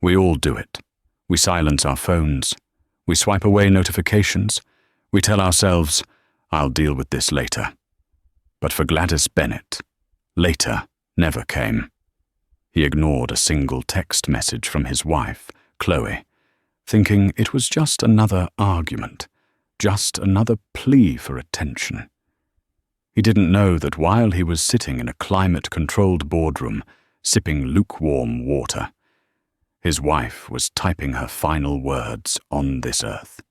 We all do it. We silence our phones. We swipe away notifications. We tell ourselves, I'll deal with this later. But for Gladys Bennet, later never came. He ignored a single text message from his wife, Chloe, thinking it was just another argument, just another plea for attention. He didn't know that while he was sitting in a climate-controlled boardroom, sipping lukewarm water, his wife was typing her final words on this earth.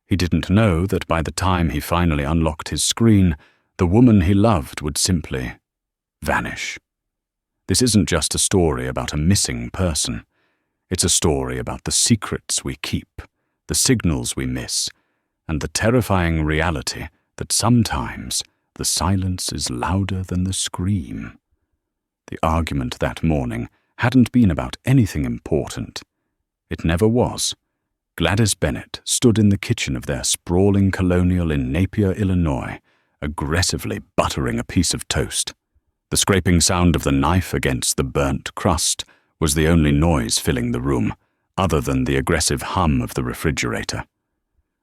He didn't know that by the time he finally unlocked his screen, the woman he loved would simply vanish. This isn't just a story about a missing person. It's a story about the secrets we keep, the signals we miss, and the terrifying reality that sometimes the silence is louder than the scream. The argument that morning hadn't been about anything important. It never was. Gladys Bennet stood in the kitchen of their sprawling colonial in Napier, Illinois, aggressively buttering a piece of toast. The scraping sound of the knife against the burnt crust was the only noise filling the room, other than the aggressive hum of the refrigerator.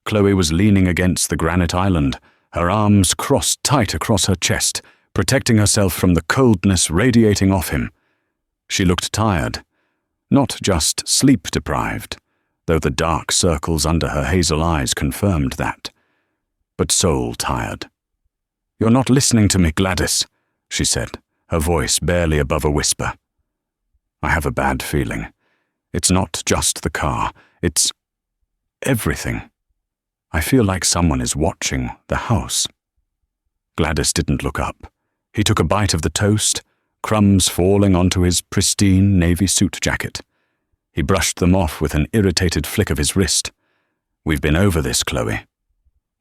Chloe was leaning against the granite island, her arms crossed tight across her chest, protecting herself from the coldness radiating off him. She looked tired, not just sleep-deprived, though the dark circles under her hazel eyes confirmed that, but soul-tired. "You're not listening to me, Gladys," she said, her voice barely above a whisper. "I have a bad feeling. It's not just the car, it's everything. I feel like someone is watching the house." Gladys didn't look up. He took a bite of the toast, crumbs falling onto his pristine navy suit jacket. He brushed them off with an irritated flick of his wrist. "We've been over this, Chloe.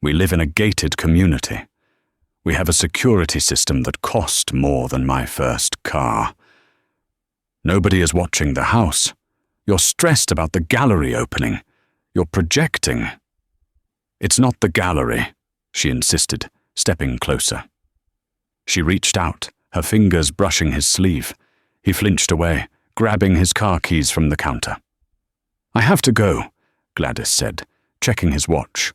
We live in a gated community. We have a security system that cost more than my first car. Nobody is watching the house. You're stressed about the gallery opening. You're projecting." "It's not the gallery," she insisted, stepping closer. She reached out, her fingers brushing his sleeve. He flinched away, grabbing his car keys from the counter. "I have to go," Gladys said, checking his watch.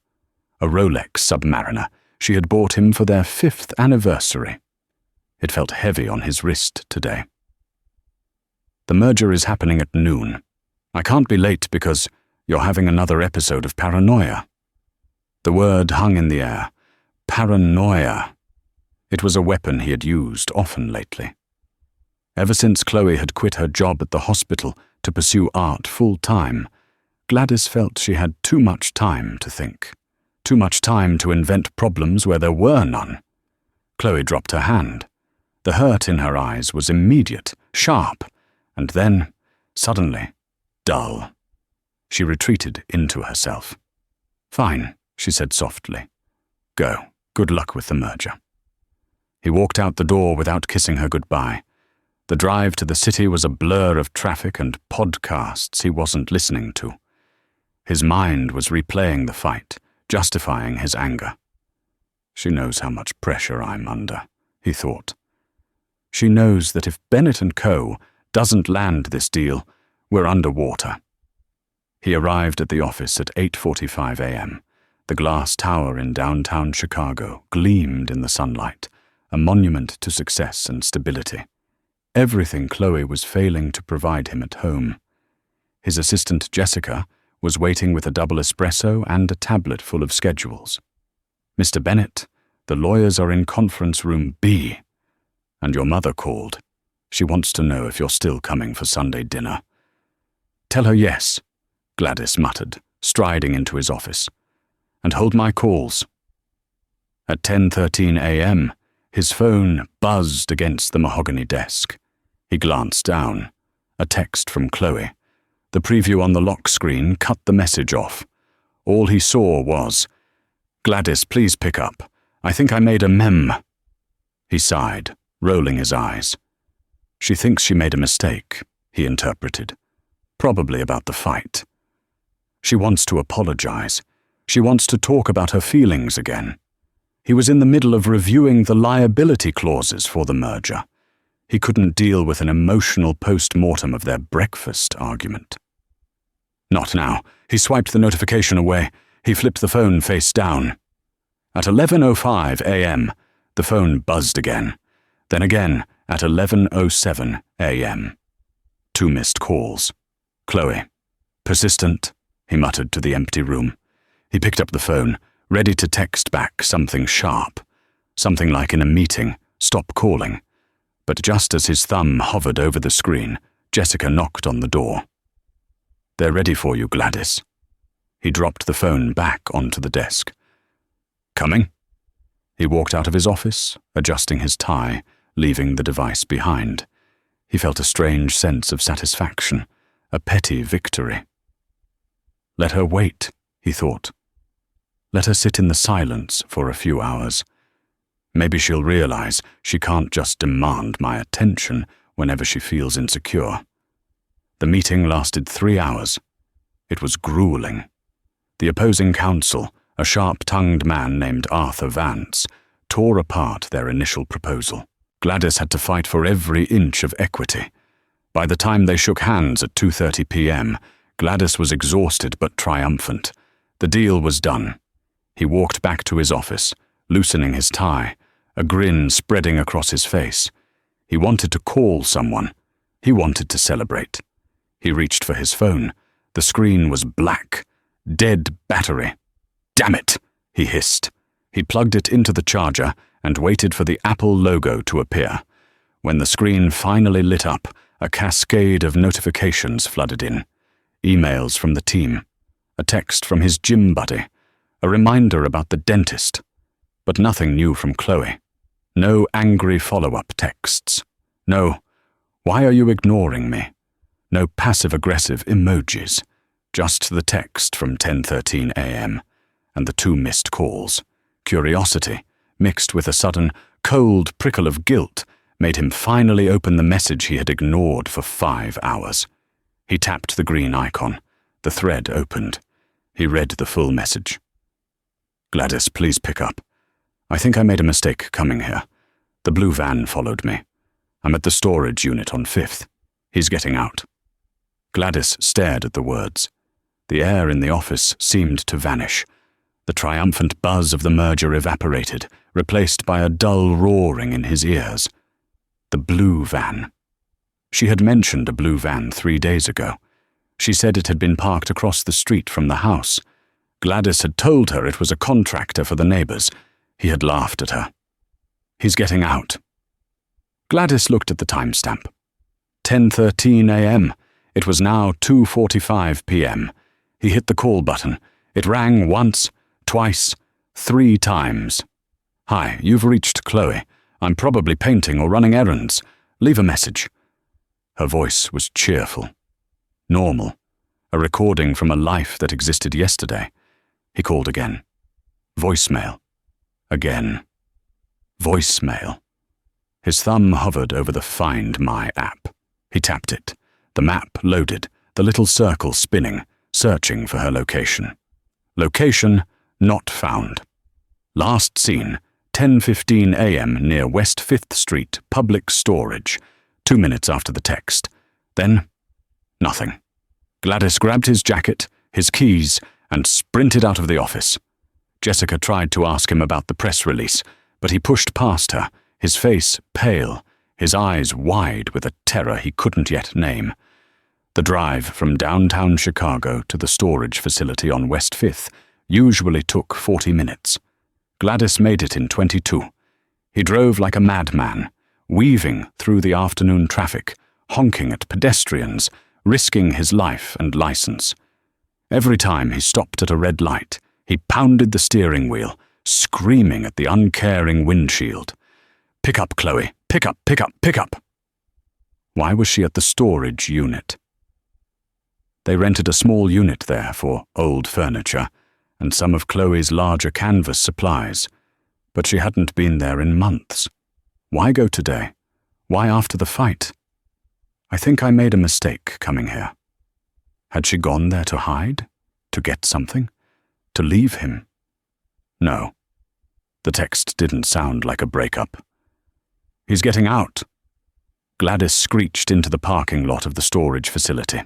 A Rolex Submariner she had bought him for their 5th anniversary. It felt heavy on his wrist today. "The merger is happening at noon. I can't be late because you're having another episode of paranoia." The word hung in the air. Paranoia. It was a weapon he had used often lately. Ever since Chloe had quit her job at the hospital to pursue art full-time, Gladys felt she had too much time to think, too much time to invent problems where there were none. Chloe dropped her hand. The hurt in her eyes was immediate, sharp, and then, suddenly, dull. She retreated into herself. "Fine," she said softly. "Go. Good luck with the merger." He walked out the door without kissing her goodbye. The drive to the city was a blur of traffic and podcasts he wasn't listening to. His mind was replaying the fight, justifying his anger. "She knows how much pressure I'm under," he thought. "She knows that if Bennet & Co. doesn't land this deal, we're underwater." He arrived at the office at 8:45 a.m. The glass tower in downtown Chicago gleamed in the sunlight, a monument to success and stability. Everything Chloe was failing to provide him at home. His assistant Jessica was waiting with a double espresso and a tablet full of schedules. "Mr. Bennet, the lawyers are in conference room B. And your mother called. She wants to know if you're still coming for Sunday dinner." "Tell her yes," Gladys muttered, striding into his office. "And hold my calls." At 10:13 a.m., his phone buzzed against the mahogany desk. He glanced down. A text from Chloe. The preview on the lock screen cut the message off. All he saw was, "Gladys, please pick up. I think I made a mem." He sighed, rolling his eyes. "She thinks she made a mistake," he interpreted. "Probably about the fight. She wants to apologize. She wants to talk about her feelings again." He was in the middle of reviewing the liability clauses for the merger. He couldn't deal with an emotional post-mortem of their breakfast argument. Not now. He swiped the notification away. He flipped the phone face down. At 11:05 a.m., the phone buzzed again. Then again at 11:07 a.m. 2 missed calls. Chloe. Persistent, he muttered to the empty room. He picked up the phone, ready to text back something sharp. Something like in a meeting, stop calling. But just as his thumb hovered over the screen, Jessica knocked on the door. They're ready for you, Gladys. He dropped the phone back onto the desk. Coming? He walked out of his office, adjusting his tie, leaving the device behind. He felt a strange sense of satisfaction, a petty victory. Let her wait, he thought. Let her sit in the silence for a few hours. Maybe she'll realize she can't just demand my attention whenever she feels insecure. The meeting lasted 3 hours. It was grueling. The opposing counsel, a sharp-tongued man named Arthur Vance, tore apart their initial proposal. Gladys had to fight for every inch of equity. By the time they shook hands at 2:30 p.m., Gladys was exhausted but triumphant. The deal was done. He walked back to his office, loosening his tie, a grin spreading across his face. He wanted to call someone. He wanted to celebrate. He reached for his phone. The screen was black. Dead battery. Damn it, he hissed. He plugged it into the charger and waited for the Apple logo to appear. When the screen finally lit up, a cascade of notifications flooded in. Emails from the team. A text from his gym buddy. A reminder about the dentist. But nothing new from Chloe. No angry follow-up texts. No, why are you ignoring me? No passive-aggressive emojis. Just the text from 10:13 a.m. and the 2 missed calls. Curiosity, mixed with a sudden, cold prickle of guilt, made him finally open the message he had ignored for 5 hours. He tapped the green icon. The thread opened. He read the full message. Gladys, please pick up. I think I made a mistake coming here. The blue van followed me. I'm at the storage unit on 5th. He's getting out. Gladys stared at the words. The air in the office seemed to vanish. The triumphant buzz of the merger evaporated, replaced by a dull roaring in his ears. The blue van. She had mentioned a blue van 3 days ago. She said it had been parked across the street from the house. Gladys had told her it was a contractor for the neighbors. He had laughed at her. He's getting out. Gladys looked at the timestamp. 10:13 a.m. It was now 2:45 p.m. He hit the call button. It rang once, twice, 3 times. Hi, you've reached Chloe. I'm probably painting or running errands. Leave a message. Her voice was cheerful. Normal. A recording from a life that existed yesterday. He called again. Voicemail. Again. Voicemail. His thumb hovered over the Find My app. He tapped it. The map loaded, the little circle spinning, searching for her location. Location not found. Last seen, 10:15 a.m. near West 5th Street, Public Storage, 2 minutes after the text. Then, nothing. Gladys grabbed his jacket, his keys, and sprinted out of the office. Jessica tried to ask him about the press release, but he pushed past her, his face pale, his eyes wide with a terror he couldn't yet name. The drive from downtown Chicago to the storage facility on West 5th usually took 40 minutes. Gladys made it in 22. He drove like a madman, weaving through the afternoon traffic, honking at pedestrians, risking his life and license. Every time he stopped at a red light, he pounded the steering wheel, screaming at the uncaring windshield. Pick up, Chloe. Pick up, pick up, pick up. Why was she at the storage unit? They rented a small unit there for old furniture and some of Chloe's larger canvas supplies, but she hadn't been there in months. Why go today? Why after the fight? I think I made a mistake coming here. Had she gone there to hide? To get something? To leave him? No. The text didn't sound like a breakup. He's getting out. Gladys screeched into the parking lot of the storage facility.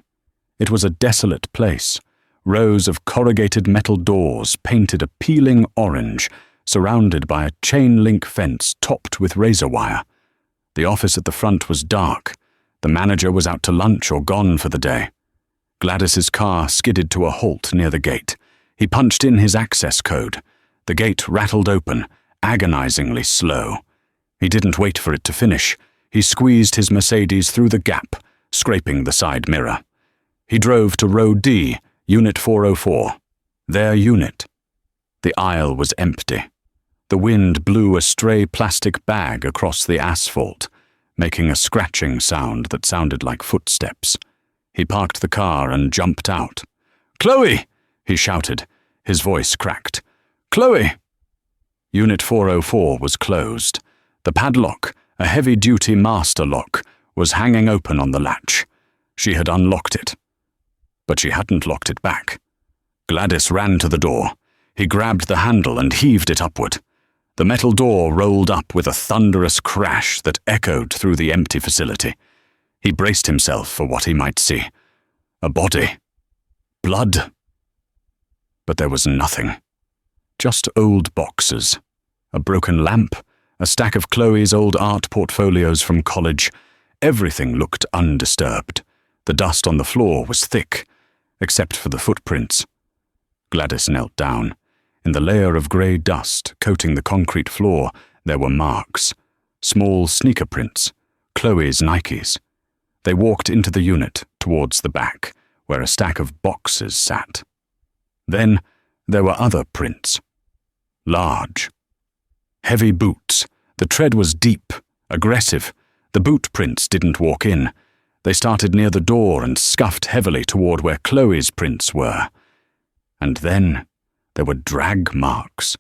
It was a desolate place. Rows of corrugated metal doors painted a peeling orange, surrounded by a chain-link fence topped with razor wire. The office at the front was dark. The manager was out to lunch or gone for the day. Gladys's car skidded to a halt near the gate. He punched in his access code. The gate rattled open, agonizingly slow. He didn't wait for it to finish. He squeezed his Mercedes through the gap, scraping the side mirror. He drove to Row D, Unit 404. Their unit. The aisle was empty. The wind blew a stray plastic bag across the asphalt, making a scratching sound that sounded like footsteps. He parked the car and jumped out. "Chloe!" he shouted. His voice cracked. "Chloe!" Unit 404 was closed. The padlock, a heavy-duty master lock, was hanging open on the latch. She had unlocked it. But she hadn't locked it back. Gladys ran to the door. He grabbed the handle and heaved it upward. The metal door rolled up with a thunderous crash that echoed through the empty facility. He braced himself for what he might see. A body. Blood. But there was nothing. Just old boxes. A broken lamp. A stack of Chloe's old art portfolios from college. Everything looked undisturbed. The dust on the floor was thick, except for the footprints. Gladys knelt down. In the layer of grey dust coating the concrete floor, there were marks. Small sneaker prints. Chloe's Nikes. They walked into the unit, towards the back, where a stack of boxes sat. Then there were other prints. Large. Heavy boots. The tread was deep, aggressive. The boot prints didn't walk in. They started near the door and scuffed heavily toward where Chloe's prints were. And then there were drag marks.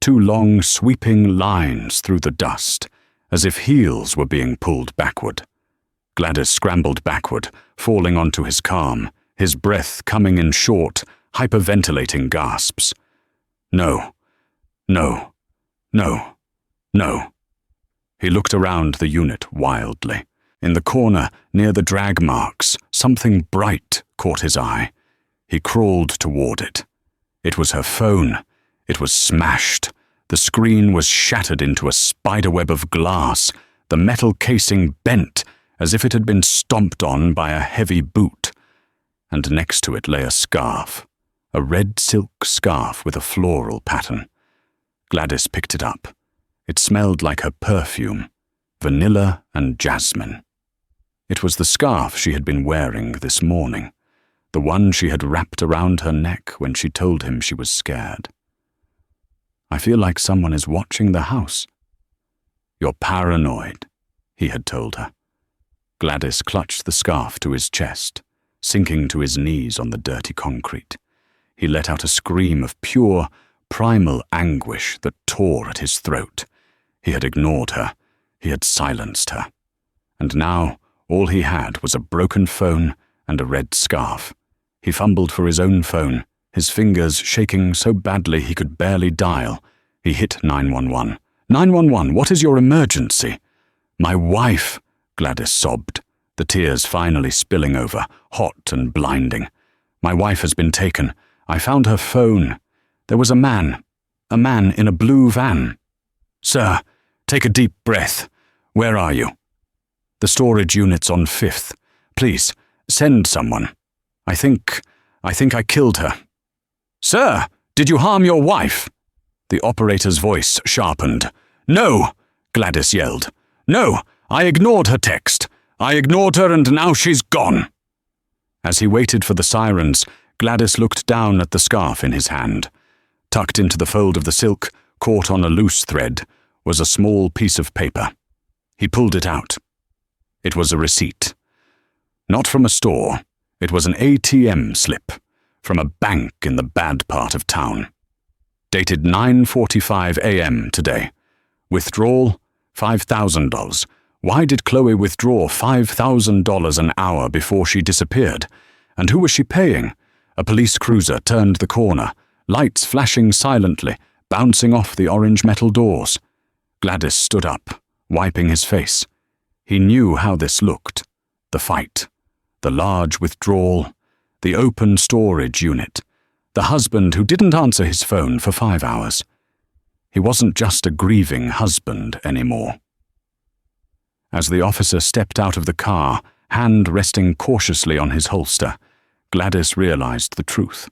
2 long, sweeping lines through the dust, as if heels were being pulled backward. Gladys scrambled backward, falling onto his calm, his breath coming in short, hyperventilating gasps. No. No. No. No. He looked around the unit wildly. In the corner, near the drag marks, something bright caught his eye. He crawled toward it. It was her phone. It was smashed. The screen was shattered into a spiderweb of glass, the metal casing bent as if it had been stomped on by a heavy boot. And next to it lay a scarf, a red silk scarf with a floral pattern. Gladys picked it up. It smelled like her perfume, vanilla and jasmine. It was the scarf she had been wearing this morning, the one she had wrapped around her neck when she told him she was scared. "I feel like someone is watching the house." "You're paranoid," he had told her. Gladys clutched the scarf to his chest, sinking to his knees on the dirty concrete. He let out a scream of pure, primal anguish that tore at his throat. He had ignored her. He had silenced her. And now all he had was a broken phone and a red scarf. He fumbled for his own phone, his fingers shaking so badly he could barely dial. He hit 911. "911, what is your emergency?" "My wife," Gladys sobbed, the tears finally spilling over, hot and blinding. "My wife has been taken. I found her phone. There was a man in a blue van." "Sir, take a deep breath. Where are you?" "The storage unit's on 5th. Please, send someone. I think I killed her." "Sir, did you harm your wife?" The operator's voice sharpened. "No," Gladys yelled. "No, I ignored her text. I ignored her and now she's gone." As he waited for the sirens, Gladys looked down at the scarf in his hand. Tucked into the fold of the silk, caught on a loose thread, was a small piece of paper. He pulled it out. It was a receipt. Not from a store. It was an ATM slip from a bank in the bad part of town. Dated 9:45 a.m. today. Withdrawal, $5,000. Why did Chloe withdraw $5,000 an hour before she disappeared? And who was she paying? A police cruiser turned the corner, lights flashing silently, bouncing off the orange metal doors. Gladys stood up, wiping his face. He knew how this looked. The fight. The large withdrawal. the open storage unit, the husband who didn't answer his phone for 5 hours. He wasn't just a grieving husband anymore. As the officer stepped out of the car, hand resting cautiously on his holster, Gladys realized the truth.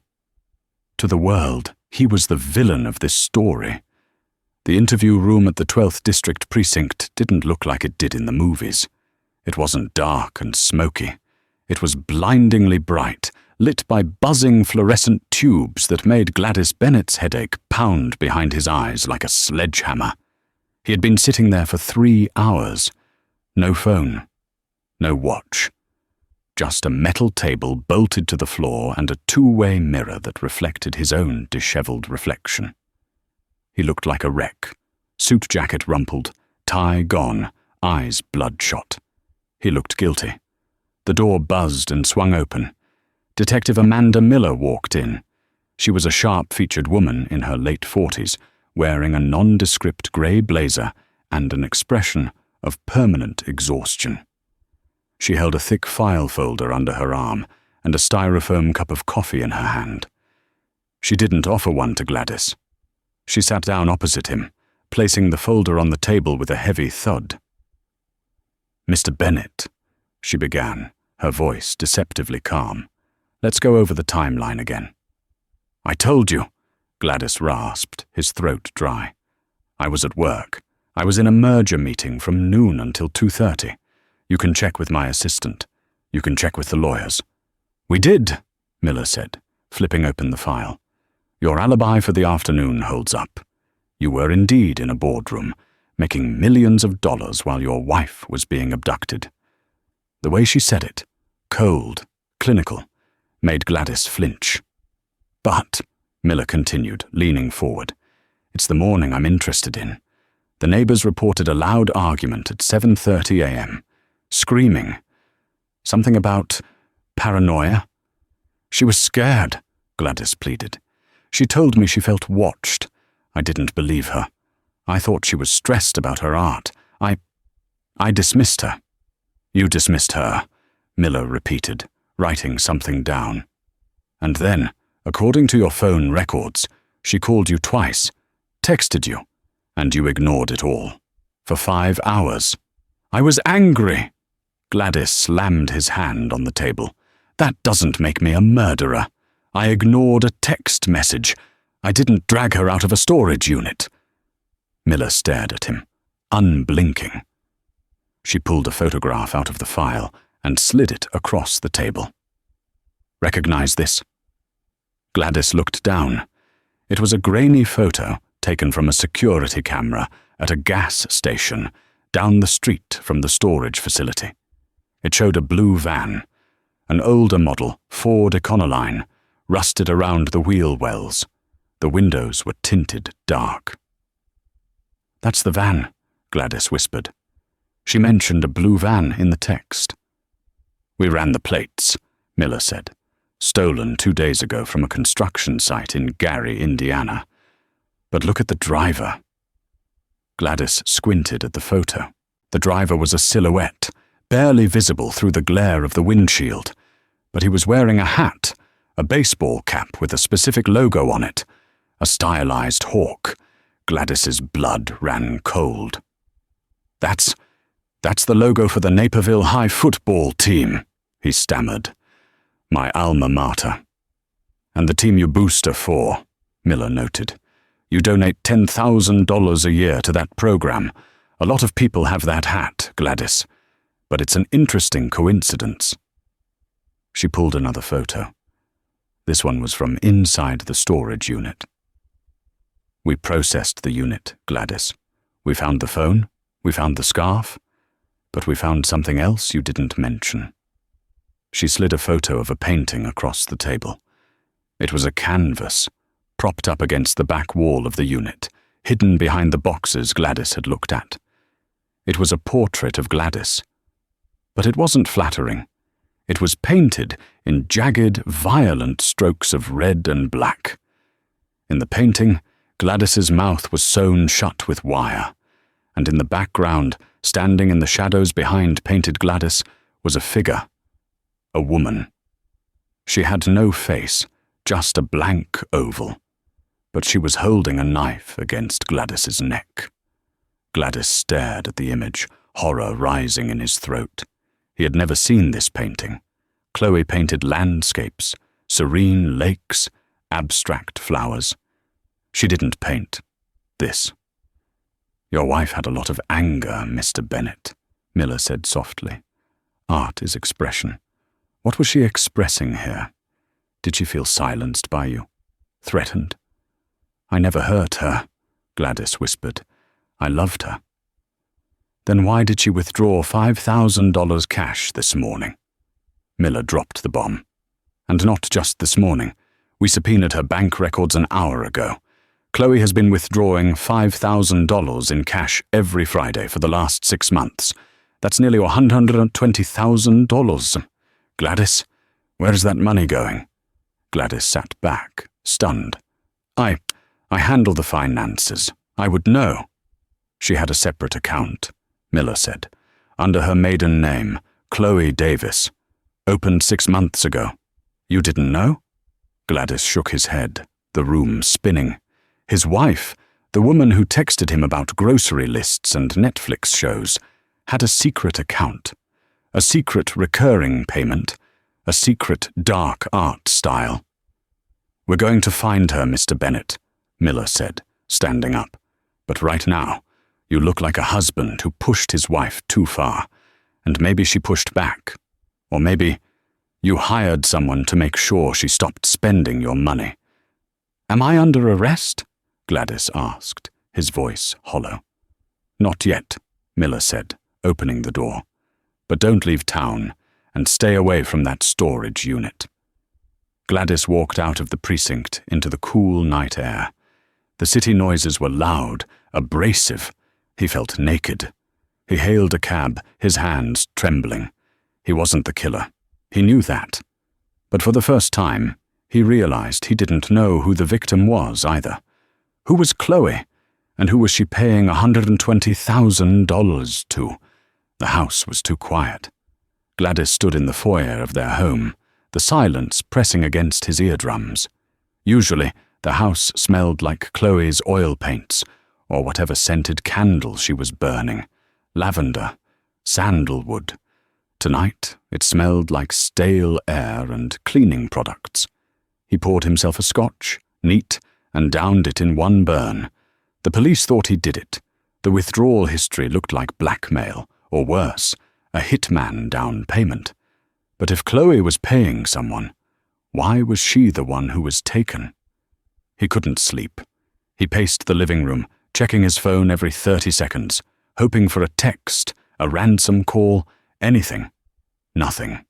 To the world, he was the villain of this story. The interview room at the 12th District Precinct didn't look like it did in the movies. It wasn't dark and smoky. It was blindingly bright, lit by buzzing fluorescent tubes that made Gladys Bennett's headache pound behind his eyes like a sledgehammer. He had been sitting there for 3 hours. No phone, no watch. Just a metal table bolted to the floor and a two-way mirror that reflected his own disheveled reflection. He looked like a wreck, suit jacket rumpled, tie gone, eyes bloodshot. He looked guilty. The door buzzed and swung open. Detective Amanda Miller walked in. She was a sharp-featured woman in her late 40s, wearing a nondescript grey blazer and an expression of permanent exhaustion. She held a thick file folder under her arm and a styrofoam cup of coffee in her hand. She didn't offer one to Gladys. She sat down opposite him, placing the folder on the table with a heavy thud. "Mr. Bennett," she began, her voice deceptively calm. "Let's go over the timeline again." "I told you," Gladys rasped, his throat dry. "I was at work. I was in a merger meeting from noon until 2:30. You can check with my assistant. You can check with the lawyers." "We did," Miller said, flipping open the file. "Your alibi for the afternoon holds up. You were indeed in a boardroom, making millions of dollars while your wife was being abducted." The way she said it, cold, clinical, made Gladys flinch. "But," Miller continued, leaning forward, "it's the morning I'm interested in. The neighbors reported a loud argument at 7:30 a.m., screaming. Something about paranoia. She was scared," Gladys pleaded. "She told me she felt watched. I didn't believe her. I thought she was stressed about her art. I dismissed her." "You dismissed her," Miller repeated, writing something down. "And then, according to your phone records, she called you twice, texted you, and you ignored it all. For 5 hours. I was angry." Gladys slammed his hand on the table. "That doesn't make me a murderer. I ignored a text message. I didn't drag her out of a storage unit." Miller stared at him, unblinking. She pulled a photograph out of the file and slid it across the table. "Recognize this?" Gladys looked down. It was a grainy photo taken from a security camera at a gas station down the street from the storage facility. It showed a blue van, an older model, Ford Econoline, rusted around the wheel wells. The windows were tinted dark. "That's the van," Gladys whispered. She mentioned a blue van in the text. "We ran the plates," Miller said. "Stolen 2 days ago from a construction site in Gary, Indiana. But look at the driver." Gladys squinted at the photo. The driver was a silhouette, barely visible through the glare of the windshield, but he was wearing a hat, a baseball cap with a specific logo on it, a stylized hawk. Gladys's blood ran cold. That's the logo for the Naperville High football team," he stammered. "My alma mater." "And the team you booster for," Miller noted. "You donate $10,000 a year to that program. A lot of people have that hat, Gladys. But it's an interesting coincidence." She pulled another photo. This one was from inside the storage unit. "We processed the unit, Gladys. We found the phone, we found the scarf, but we found something else you didn't mention." She slid a photo of a painting across the table. It was a canvas, propped up against the back wall of the unit, hidden behind the boxes Gladys had looked at. It was a portrait of Gladys. But it wasn't flattering. It was painted in jagged, violent strokes of red and black. In the painting, Gladys's mouth was sewn shut with wire, and in the background, standing in the shadows behind painted Gladys, was a figure, a woman. She had no face, just a blank oval. But she was holding a knife against Gladys's neck. Gladys stared at the image, horror rising in his throat. He had never seen this painting. Chloe painted landscapes, serene lakes, abstract flowers. She didn't paint this. "Your wife had a lot of anger, Mr. Bennet," Miller said softly. "Art is expression. What was she expressing here? Did she feel silenced by you? Threatened?" "I never hurt her," Gladys whispered. "I loved her." "Then why did she withdraw $5,000 cash this morning?" Miller dropped the bomb. "And not just this morning. We subpoenaed her bank records an hour ago. Chloe has been withdrawing $5,000 in cash every Friday for the last 6 months. That's nearly $120,000. Gladys, where is that money going?" Gladys sat back, stunned. I handle the finances. I would know." "She had a separate account," Miller said, "under her maiden name, Chloe Davis. Opened 6 months ago. You didn't know?" Gladys shook his head, the room spinning. His wife, the woman who texted him about grocery lists and Netflix shows, had a secret account, a secret recurring payment, a secret dark art style. "We're going to find her, Mr. Bennet," Miller said, standing up. "But right now, you look like a husband who pushed his wife too far, and maybe she pushed back. Or maybe you hired someone to make sure she stopped spending your money." "Am I under arrest?" Gladys asked, his voice hollow. "Not yet," Miller said, opening the door. "But don't leave town, and stay away from that storage unit." Gladys walked out of the precinct into the cool night air. The city noises were loud, abrasive. He felt naked. He hailed a cab, his hands trembling. He wasn't the killer. He knew that. But for the first time, he realized he didn't know who the victim was either. Who was Chloe? And who was she paying $120,000 to? The house was too quiet. Gladys stood in the foyer of their home, the silence pressing against his eardrums. Usually, the house smelled like Chloe's oil paints, or whatever scented candle she was burning. Lavender, sandalwood. Tonight, it smelled like stale air and cleaning products. He poured himself a scotch, neat, and downed it in one burn. The police thought he did it. The withdrawal history looked like blackmail, or worse, a hitman down payment. But if Chloe was paying someone, why was she the one who was taken? He couldn't sleep. He paced the living room, checking his phone every 30 seconds, hoping for a text, a ransom call, anything. Nothing.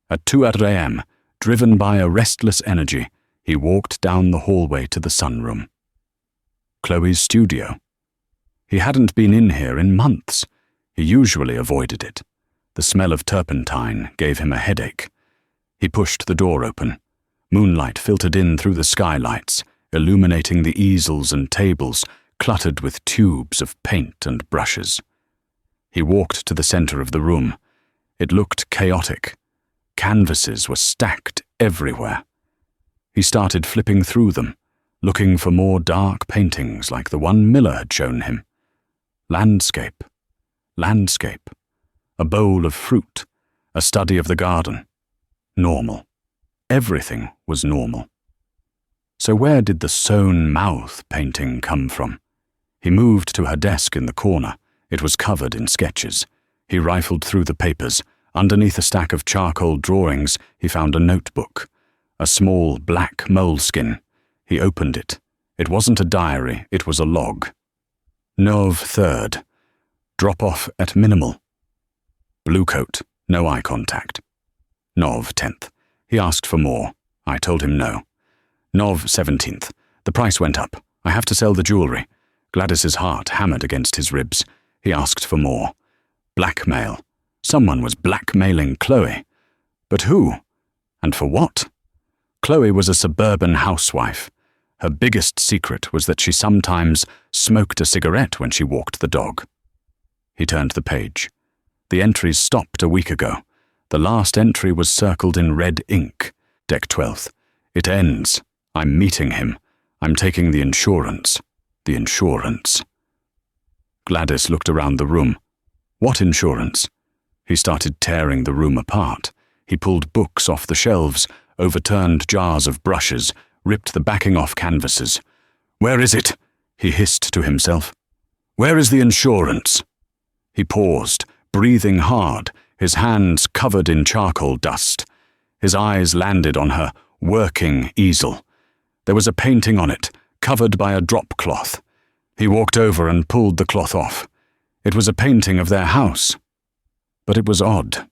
At 2 a.m., driven by a restless energy, he walked down the hallway to the sunroom. Chloe's studio. He hadn't been in here in months. He usually avoided it. The smell of turpentine gave him a headache. He pushed the door open. Moonlight filtered in through the skylights, illuminating the easels and tables cluttered with tubes of paint and brushes. He walked to the center of the room. It looked chaotic. Canvases were stacked everywhere. He started flipping through them, looking for more dark paintings like the one Miller had shown him. Landscape. Landscape. A bowl of fruit. A study of the garden. Normal. Everything was normal. So where did the sewn mouth painting come from? He moved to her desk in the corner. It was covered in sketches. He rifled through the papers. Underneath a stack of charcoal drawings, he found a notebook. A small black moleskin. He opened it. It wasn't a diary, it was a log. Nov 3rd. Drop off at minimal. Blue coat, no eye contact. Nov 10th. He asked for more. I told him no. Nov 17th. The price went up. I have to sell the jewelry. Gladys's heart hammered against his ribs. He asked for more. Blackmail. Someone was blackmailing Chloe. But who? And for what? Chloe was a suburban housewife. Her biggest secret was that she sometimes smoked a cigarette when she walked the dog. He turned the page. The entries stopped a week ago. The last entry was circled in red ink. Deck 12th. It ends. I'm meeting him. I'm taking the insurance. The insurance. Gladys looked around the room. What insurance? He started tearing the room apart. He pulled books off the shelves, overturned jars of brushes, ripped the backing off canvases. Where is it? He hissed to himself. Where is the insurance? He paused, breathing hard, his hands covered in charcoal dust. His eyes landed on her working easel. There was a painting on it, covered by a drop cloth. He walked over and pulled the cloth off. It was a painting of their house. But it was odd.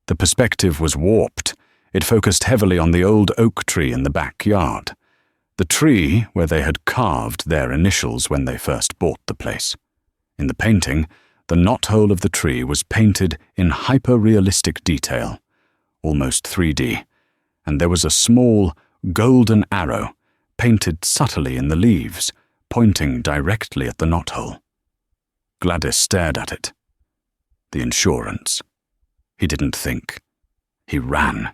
The perspective was warped. It focused heavily on the old oak tree in the backyard. The tree where they had carved their initials when they first bought the place. In the painting, the knothole of the tree was painted in hyper-realistic detail, almost 3D, and there was a small, golden arrow, painted subtly in the leaves, pointing directly at the knothole. Gladys stared at it. The insurance. He didn't think. He ran.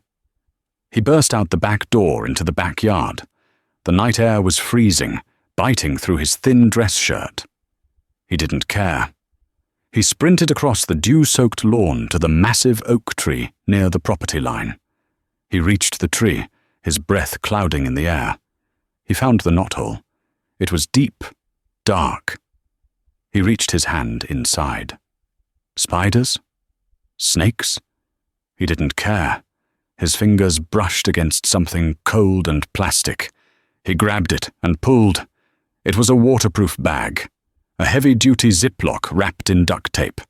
He burst out the back door into the backyard. The night air was freezing, biting through his thin dress shirt. He didn't care. He sprinted across the dew-soaked lawn to the massive oak tree near the property line. He reached the tree, his breath clouding in the air. He found the knothole. It was deep, dark. He reached his hand inside. Spiders? Snakes? He didn't care. His fingers brushed against something cold and plastic. He grabbed it and pulled. It was a waterproof bag, a heavy-duty Ziploc wrapped in duct tape.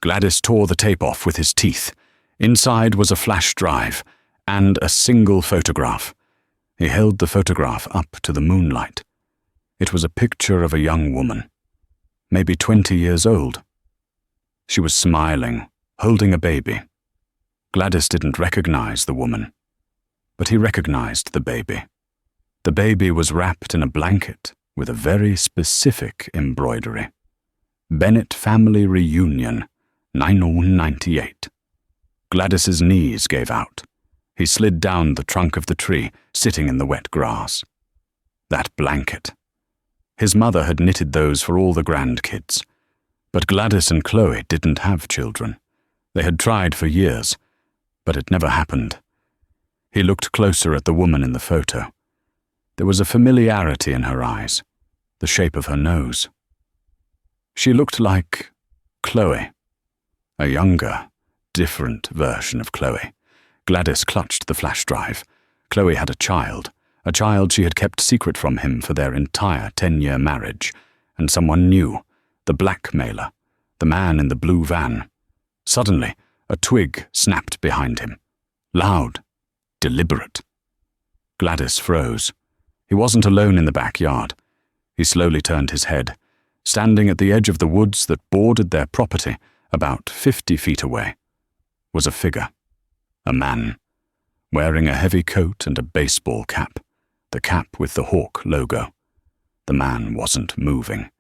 Gladys tore the tape off with his teeth. Inside was a flash drive and a single photograph. He held the photograph up to the moonlight. It was a picture of a young woman, maybe 20 years old. She was smiling, holding a baby. Gladys didn't recognize the woman, but he recognized the baby. The baby was wrapped in a blanket with a very specific embroidery. Bennett Family Reunion, 1998. Gladys's knees gave out. He slid down the trunk of the tree, sitting in the wet grass. That blanket. His mother had knitted those for all the grandkids. But Gladys and Chloe didn't have children. They had tried for years, but it never happened. He looked closer at the woman in the photo. There was a familiarity in her eyes, the shape of her nose. She looked like Chloe, a younger, different version of Chloe. Gladys clutched the flash drive. Chloe had a child she had kept secret from him for their entire 10-year marriage, and someone knew, the blackmailer, the man in the blue van. Suddenly, a twig snapped behind him. Loud, deliberate. Gladys froze. He wasn't alone in the backyard. He slowly turned his head. Standing at the edge of the woods that bordered their property, about 50 feet away, was a figure. A man, wearing a heavy coat and a baseball cap, the cap with the hawk logo. The man wasn't moving.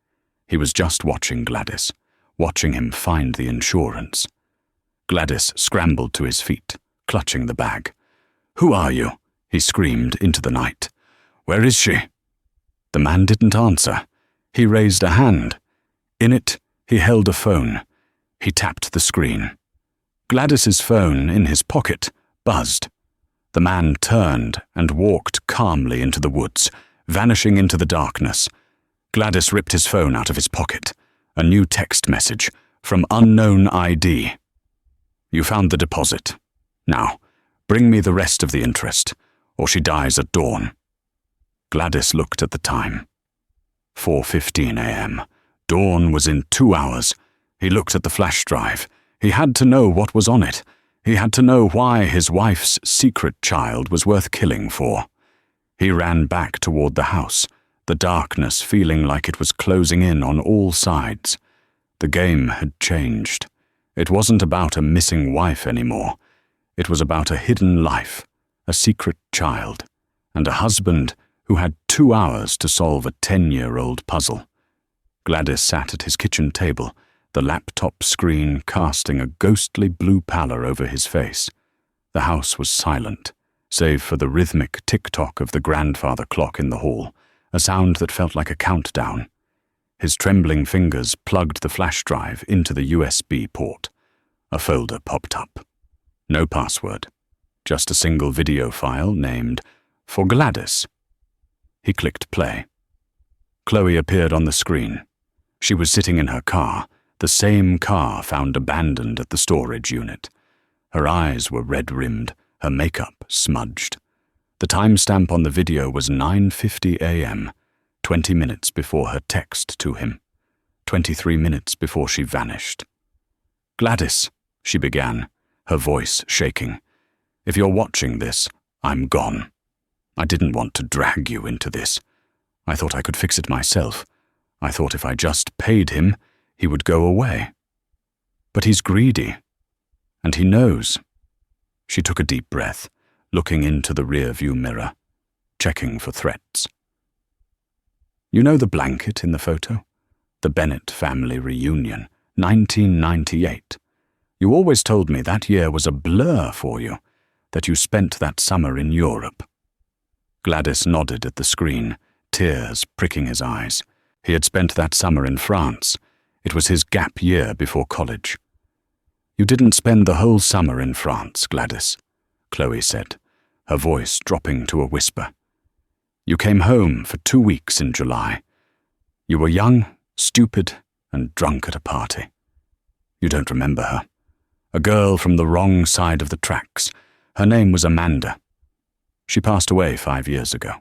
He was just watching Gladys, watching him find the insurance. Gladys scrambled to his feet, clutching the bag. "Who are you?" he screamed into the night. "Where is she?" The man didn't answer. He raised a hand. In it, he held a phone. He tapped the screen. Gladys's phone, in his pocket, buzzed. The man turned and walked calmly into the woods, vanishing into the darkness. Gladys ripped his phone out of his pocket. A new text message from unknown ID. "You found the deposit. Now, bring me the rest of the interest, or she dies at dawn." Gladys looked at the time. 4:15 a.m. Dawn was in 2 hours. He looked at the flash drive. He had to know what was on it. He had to know why his wife's secret child was worth killing for. He ran back toward the house, the darkness feeling like it was closing in on all sides. The game had changed. It wasn't about a missing wife anymore. It was about a hidden life, a secret child, and a husband who had 2 hours to solve a 10-year-old puzzle. Gladys sat at his kitchen table, the laptop screen casting a ghostly blue pallor over his face. The house was silent, save for the rhythmic tick-tock of the grandfather clock in the hall, a sound that felt like a countdown. His trembling fingers plugged the flash drive into the USB port. A folder popped up. No password, just a single video file named For Gladys. He clicked play. Chloe appeared on the screen. She was sitting in her car, the same car found abandoned at the storage unit. Her eyes were red-rimmed, her makeup smudged. The timestamp on the video was 9:50 a.m., 20 minutes before her text to him, 23 minutes before she vanished. "Gladys," she began, her voice shaking. "If you're watching this, I'm gone. I didn't want to drag you into this. I thought I could fix it myself. I thought if I just paid him, he would go away. But he's greedy. And he knows." She took a deep breath, looking into the rear-view mirror, checking for threats. "You know the blanket in the photo? The Bennett family reunion, 1998. You always told me that year was a blur for you, that you spent that summer in Europe." Gladys nodded at the screen, tears pricking his eyes. He had spent that summer in France. It was his gap year before college. "You didn't spend the whole summer in France, Gladys," Chloe said, her voice dropping to a whisper. "You came home for 2 weeks in July. You were young, stupid, and drunk at a party. You don't remember her. A girl from the wrong side of the tracks. Her name was Amanda. She passed away 5 years ago."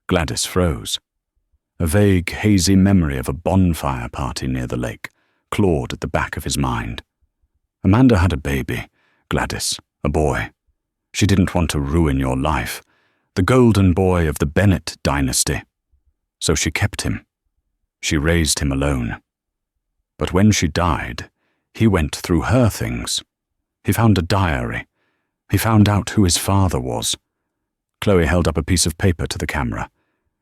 Gladys froze. A vague, hazy memory of a bonfire party near the lake clawed at the back of his mind. "Amanda had a baby, Gladys, a boy. She didn't want to ruin your life, the golden boy of the Bennett dynasty. So she kept him. She raised him alone. But when she died, he went through her things. He found a diary. He found out who his father was." Chloe held up a piece of paper to the camera.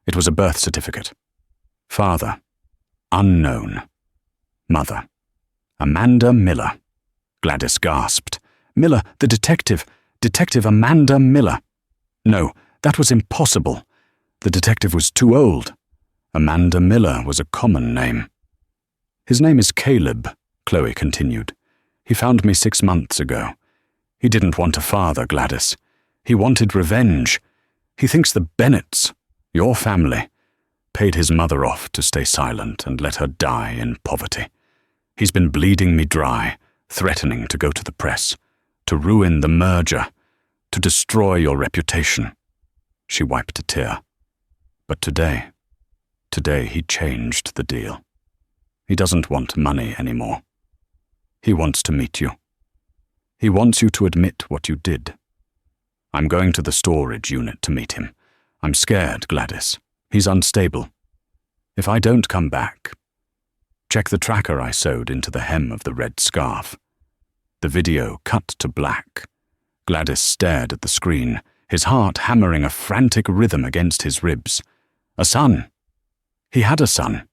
It was a birth certificate. "Father, unknown. Mother, Amanda Miller." Gladys gasped. "Miller, the detective. Detective Amanda Miller." No, that was impossible. The detective was too old. Amanda Miller was a common name. "His name is Caleb," Chloe continued. "He found me 6 months ago. He didn't want a father, Gladys. He wanted revenge. He thinks the Bennetts, your family, paid his mother off to stay silent and let her die in poverty. He's been bleeding me dry, threatening to go to the press, to ruin the merger, to destroy your reputation." She wiped a tear. "But today he changed the deal. He doesn't want money anymore. He wants to meet you. He wants you to admit what you did. I'm going to the storage unit to meet him. I'm scared, Gladys. He's unstable. If I don't come back, check the tracker I sewed into the hem of the red scarf." The video cut to black. Gladys stared at the screen, his heart hammering a frantic rhythm against his ribs. A son. He had a son.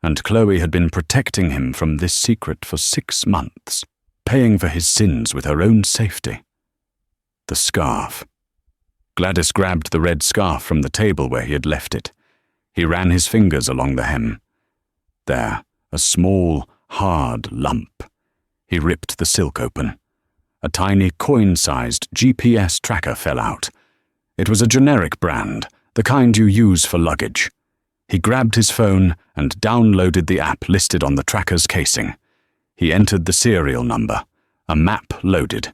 And Chloe had been protecting him from this secret for 6 months, paying for his sins with her own safety. The scarf. Gladys grabbed the red scarf from the table where he had left it. He ran his fingers along the hem. There, a small, hard lump. He ripped the silk open. A tiny coin-sized GPS tracker fell out. It was a generic brand, the kind you use for luggage. He grabbed his phone and downloaded the app listed on the tracker's casing. He entered the serial number. A map loaded.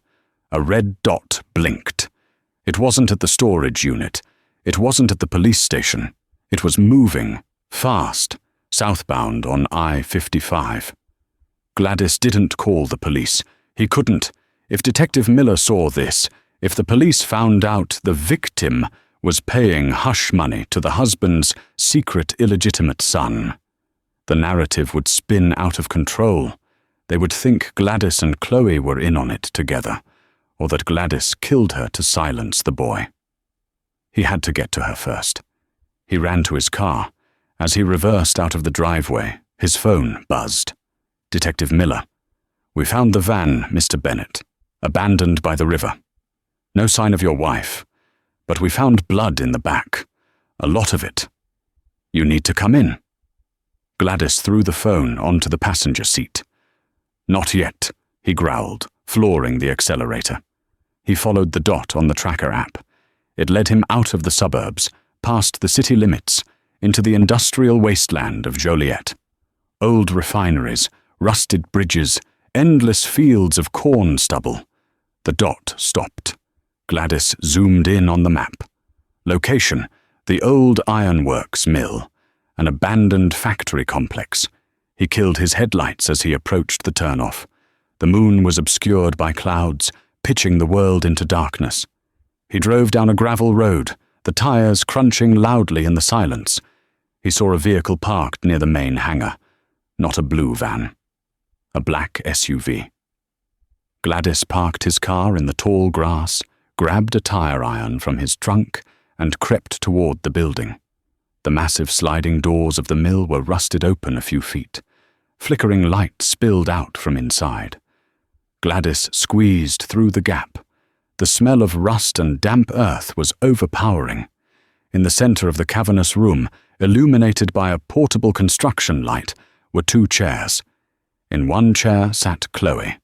A red dot blinked. It wasn't at the storage unit. It wasn't at the police station. It was moving, fast, southbound on I-55. Gladys didn't call the police. He couldn't. If Detective Miller saw this, if the police found out the victim was paying hush money to the husband's secret illegitimate son, the narrative would spin out of control. They would think Gladys and Chloe were in on it together, or that Gladys killed her to silence the boy. He had to get to her first. He ran to his car. As he reversed out of the driveway, his phone buzzed. "Detective Miller. We found the van, Mr. Bennett, abandoned by the river. No sign of your wife, but we found blood in the back. A lot of it. You need to come in." Gladys threw the phone onto the passenger seat. "Not yet," he growled, flooring the accelerator. He followed the dot on the tracker app. It led him out of the suburbs, past the city limits, into the industrial wasteland of Joliet. Old refineries, rusted bridges, endless fields of corn stubble. The dot stopped. Gladys zoomed in on the map. Location: the old ironworks mill, an abandoned factory complex. He killed his headlights as he approached the turnoff. The moon was obscured by clouds, pitching the world into darkness. He drove down a gravel road, the tires crunching loudly in the silence. He saw a vehicle parked near the main hangar. Not a blue van. A black SUV. Gladys parked his car in the tall grass, grabbed a tire iron from his trunk, and crept toward the building. The massive sliding doors of the mill were rusted open a few feet. Flickering light spilled out from inside. Gladys squeezed through the gap. The smell of rust and damp earth was overpowering. In the center of the cavernous room, illuminated by a portable construction light, were 2 chairs. In one chair sat Chloe.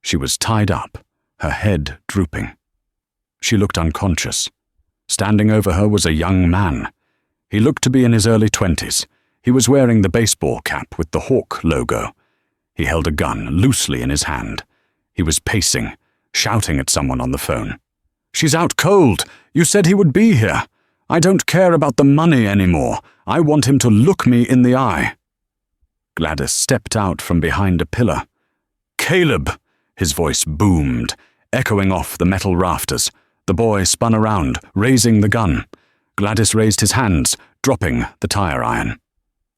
She was tied up, her head drooping. She looked unconscious. Standing over her was a young man. He looked to be in his early 20s. He was wearing the baseball cap with the Hawk logo. He held a gun loosely in his hand. He was pacing, shouting at someone on the phone. "She's out cold! You said he would be here! I don't care about the money anymore. I want him to look me in the eye." Gladys stepped out from behind a pillar. "Caleb!" His voice boomed, echoing off the metal rafters. The boy spun around, raising the gun. Gladys raised his hands, dropping the tire iron.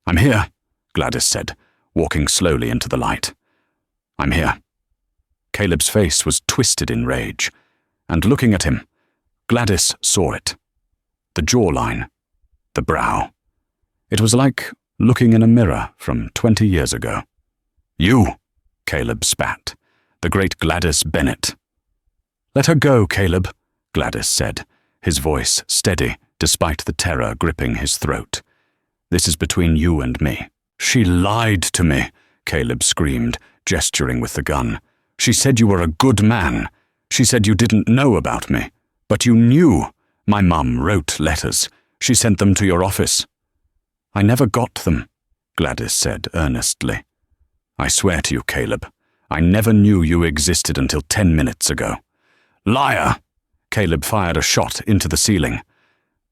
"I'm here," Gladys said, walking slowly into the light. "I'm here." Caleb's face was twisted in rage, and looking at him, Gladys saw it. The jawline, the brow. It was like looking in a mirror from 20 years ago. "You," Caleb spat, "the great Gladys Bennett." "Let her go, Caleb," Gladys said, his voice steady despite the terror gripping his throat. "This is between you and me." "She lied to me," Caleb screamed, gesturing with the gun. "She said you were a good man. She said you didn't know about me. But you knew. My mum wrote letters. She sent them to your office." "I never got them," Gladys said earnestly. "I swear to you, Caleb, I never knew you existed until 10 minutes ago." "Liar!" Caleb fired a shot into the ceiling.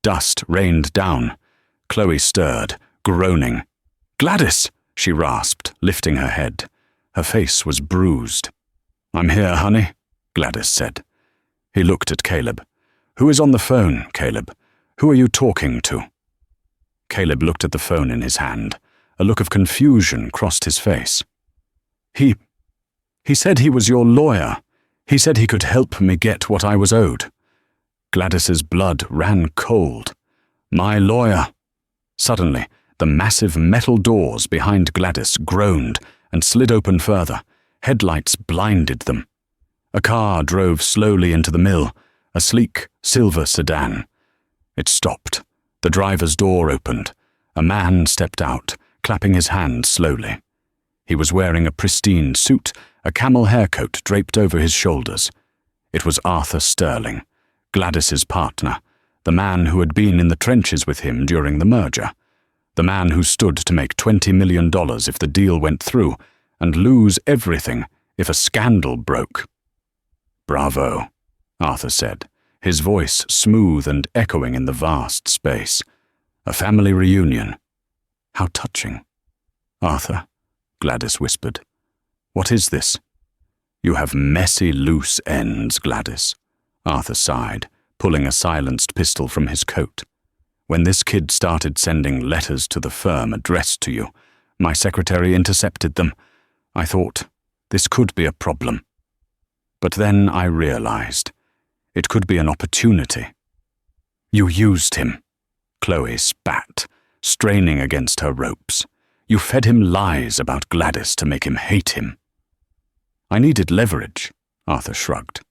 Dust rained down. Chloe stirred, groaning. "Gladys!" she rasped, lifting her head. Her face was bruised. "I'm here, honey," Gladys said. He looked at Caleb. "Who is on the phone, Caleb? Who are you talking to?" Caleb looked at the phone in his hand. A look of confusion crossed his face. He said he was your lawyer. He said he could help me get what I was owed." Gladys's blood ran cold. "My lawyer." Suddenly, the massive metal doors behind Gladys groaned and slid open further. Headlights blinded them. A car drove slowly into the mill, a sleek silver sedan. It stopped. The driver's door opened. A man stepped out, clapping his hands slowly. He was wearing a pristine suit, a camel haircoat draped over his shoulders. It was Arthur Sterling, Gladys's partner, the man who had been in the trenches with him during the merger, the man who stood to make $20 million if the deal went through and lose everything if a scandal broke. "Bravo," Arthur said, his voice smooth and echoing in the vast space. "A family reunion. How touching." "Arthur," Gladys whispered. "What is this?" "You have messy loose ends, Gladys," Arthur sighed, pulling a silenced pistol from his coat. "When this kid started sending letters to the firm addressed to you, my secretary intercepted them. I thought, this could be a problem. But then I realized, it could be an opportunity." "You used him," Chloe spat, straining against her ropes. "You fed him lies about Gladys to make him hate him." "I needed leverage," Arthur shrugged.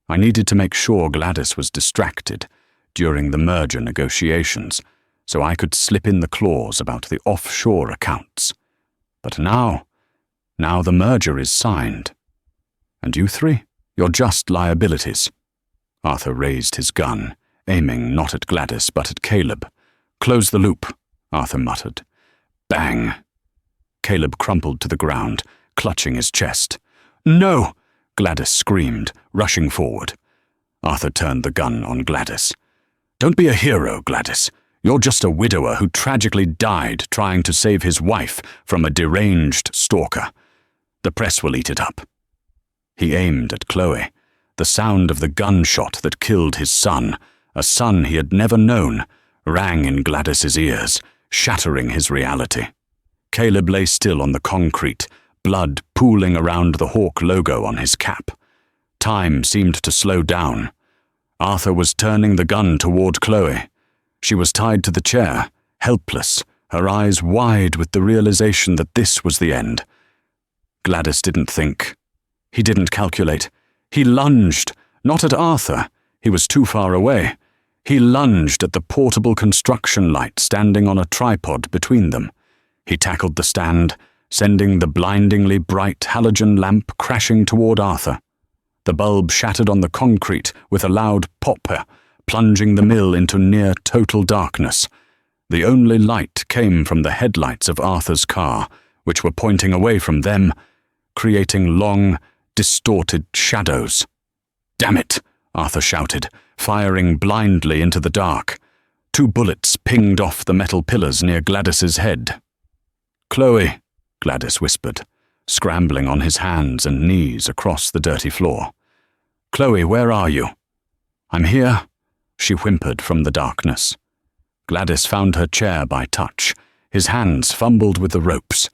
I needed to make sure Gladys was distracted during the merger negotiations, so I could slip in the clause about the offshore accounts. But now the merger is signed. And you three, you're just liabilities. Arthur raised his gun, aiming not at Gladys but at Caleb. Close the loop, Arthur muttered. Bang! Caleb crumpled to the ground, clutching his chest. No! Gladys screamed, rushing forward. Arthur turned the gun on Gladys. Don't be a hero, Gladys. You're just a widower who tragically died trying to save his wife from a deranged stalker. The press will eat it up. He aimed at Chloe. The sound of the gunshot that killed his son, a son he had never known, rang in Gladys's ears, shattering his reality. Caleb lay still on the concrete, blood pooling around the hawk logo on his cap. Time seemed to slow down. Arthur was turning the gun toward Chloe. She was tied to the chair, helpless, her eyes wide with the realization that this was the end. Gladys didn't think. He didn't calculate. He lunged, not at Arthur. He was too far away. He lunged at the portable construction light standing on a tripod between them. He tackled the stand, sending the blindingly bright halogen lamp crashing toward Arthur. The bulb shattered on the concrete with a loud pop, plunging the mill into near-total darkness. The only light came from the headlights of Arthur's car, which were pointing away from them, creating long, distorted shadows. Damn it, Arthur shouted, firing blindly into the dark. 2 bullets pinged off the metal pillars near Gladys's head. Chloe, Gladys whispered, scrambling on his hands and knees across the dirty floor. Chloe, where are you? I'm here, she whimpered from the darkness. Gladys found her chair by touch. His hands fumbled with the ropes.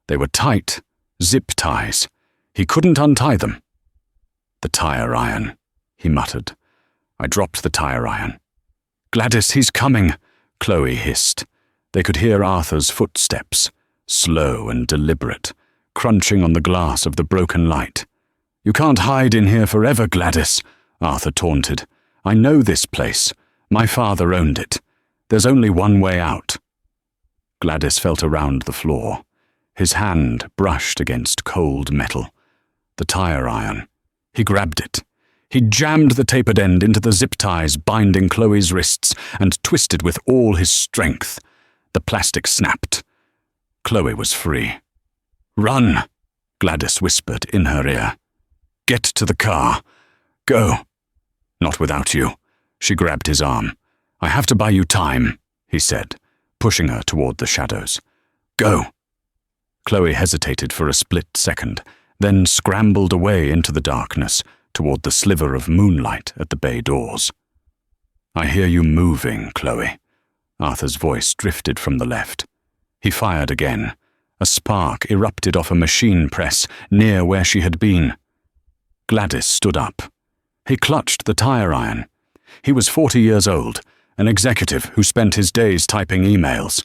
They were tight, zip ties. He couldn't untie them. The tire iron, he muttered. I dropped the tire iron. Gladys, he's coming, Chloe hissed. They could hear Arthur's footsteps, slow and deliberate, crunching on the glass of the broken light. You can't hide in here forever, Gladys, Arthur taunted. I know this place. My father owned it. There's only one way out. Gladys felt around the floor. His hand brushed against cold metal. The tire iron. He grabbed it. He jammed the tapered end into the zip ties binding Chloe's wrists and twisted with all his strength. The plastic snapped. Chloe was free. Run, Gladys whispered in her ear. Get to the car. Go. Not without you. She grabbed his arm. I have to buy you time, he said, pushing her toward the shadows. Go. Chloe hesitated for a split second, then scrambled away into the darkness toward the sliver of moonlight at the bay doors. I hear you moving, Chloe. Arthur's voice drifted from the left. He fired again. A spark erupted off a machine press near where she had been. Gladys stood up. He clutched the tire iron. He was 40 years old, an executive who spent his days typing emails.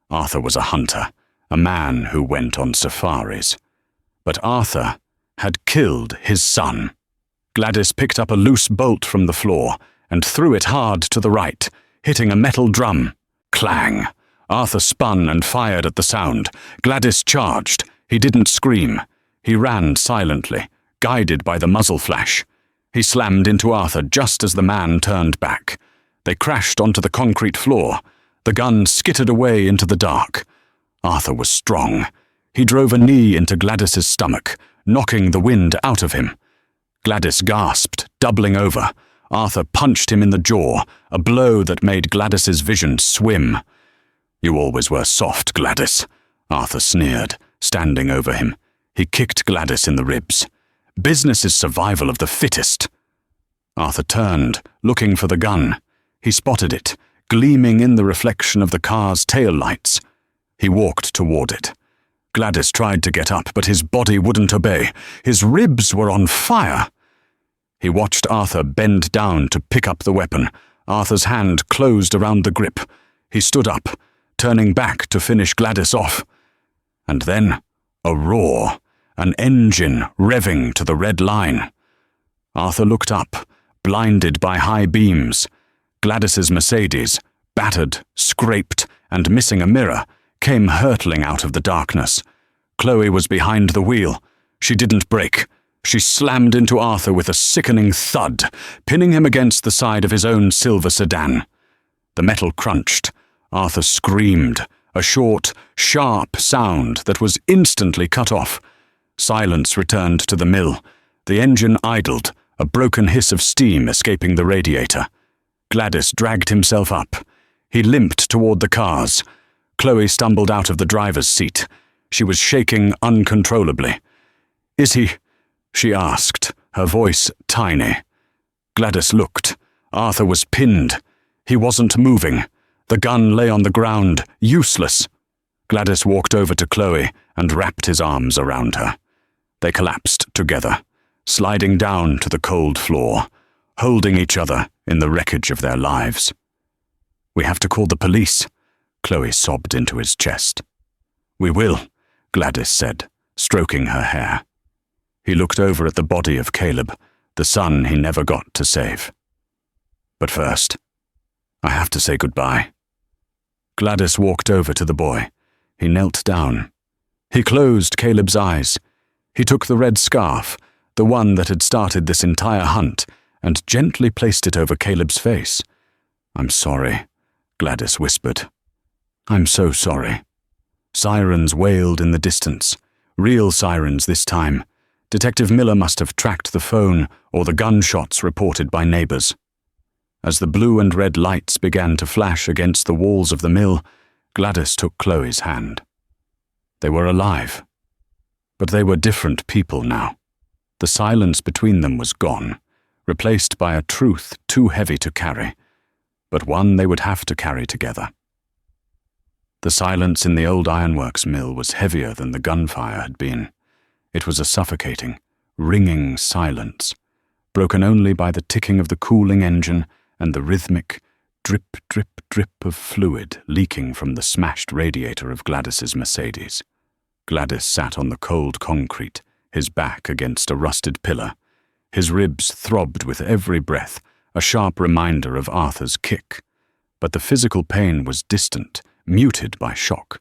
Arthur was a hunter, a man who went on safaris. But Arthur had killed his son. Gladys picked up a loose bolt from the floor and threw it hard to the right, hitting a metal drum. Clang! Arthur spun and fired at the sound. Gladys charged. He didn't scream. He ran silently, guided by the muzzle flash. He slammed into Arthur just as the man turned back. They crashed onto the concrete floor. The gun skittered away into the dark. Arthur was strong. He drove a knee into Gladys's stomach, knocking the wind out of him. Gladys gasped, doubling over. Arthur punched him in the jaw, a blow that made Gladys's vision swim. You always were soft, Gladys, Arthur sneered, standing over him. He kicked Gladys in the ribs. Business is survival of the fittest. Arthur turned, looking for the gun. He spotted it, gleaming in the reflection of the car's tail lights. He walked toward it. Gladys tried to get up, but his body wouldn't obey. His ribs were on fire. He watched Arthur bend down to pick up the weapon. Arthur's hand closed around the grip. He stood up, turning back to finish Gladys off. And then, a roar, an engine revving to the red line. Arthur looked up, blinded by high beams. Gladys's Mercedes, battered, scraped, and missing a mirror, came hurtling out of the darkness. Chloe was behind the wheel. She didn't brake. She slammed into Arthur with a sickening thud, pinning him against the side of his own silver sedan. The metal crunched. Arthur screamed, a short, sharp sound that was instantly cut off. Silence returned to the mill. The engine idled, a broken hiss of steam escaping the radiator. Gladys dragged himself up. He limped toward the cars. Chloe stumbled out of the driver's seat. She was shaking uncontrollably. "Is he?" she asked, her voice tiny. Gladys looked. Arthur was pinned. He wasn't moving. The gun lay on the ground, useless. Gladys walked over to Chloe and wrapped his arms around her. They collapsed together, sliding down to the cold floor, holding each other in the wreckage of their lives. "We have to call the police," Chloe sobbed into his chest. "We will," Gladys said, stroking her hair. He looked over at the body of Caleb, the son he never got to save. "But first, I have to say goodbye." Gladys walked over to the boy. He knelt down. He closed Caleb's eyes. He took the red scarf, the one that had started this entire hunt, and gently placed it over Caleb's face. "I'm sorry," Gladys whispered. "I'm so sorry." Sirens wailed in the distance. Real sirens this time. Detective Miller must have tracked the phone or the gunshots reported by neighbors. As the blue and red lights began to flash against the walls of the mill, Gladys took Chloe's hand. They were alive. But they were different people now. The silence between them was gone, replaced by a truth too heavy to carry, but one they would have to carry together. The silence in the old ironworks mill was heavier than the gunfire had been. It was a suffocating, ringing silence, broken only by the ticking of the cooling engine and the rhythmic drip, drip, drip of fluid leaking from the smashed radiator of Gladys's Mercedes. Gladys sat on the cold concrete, his back against a rusted pillar. His ribs throbbed with every breath, a sharp reminder of Arthur's kick. But the physical pain was distant, muted by shock.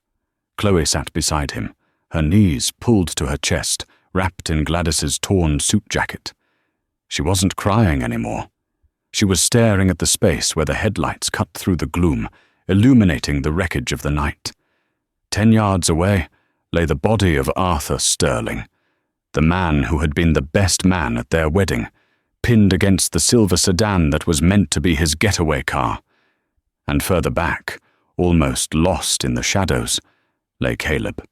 Chloe sat beside him, her knees pulled to her chest, wrapped in Gladys's torn suit jacket. She wasn't crying anymore. She was staring at the space where the headlights cut through the gloom, illuminating the wreckage of the night. 10 yards away lay the body of Arthur Sterling, the man who had been the best man at their wedding, pinned against the silver sedan that was meant to be his getaway car. And further back, almost lost in the shadows, lay Caleb.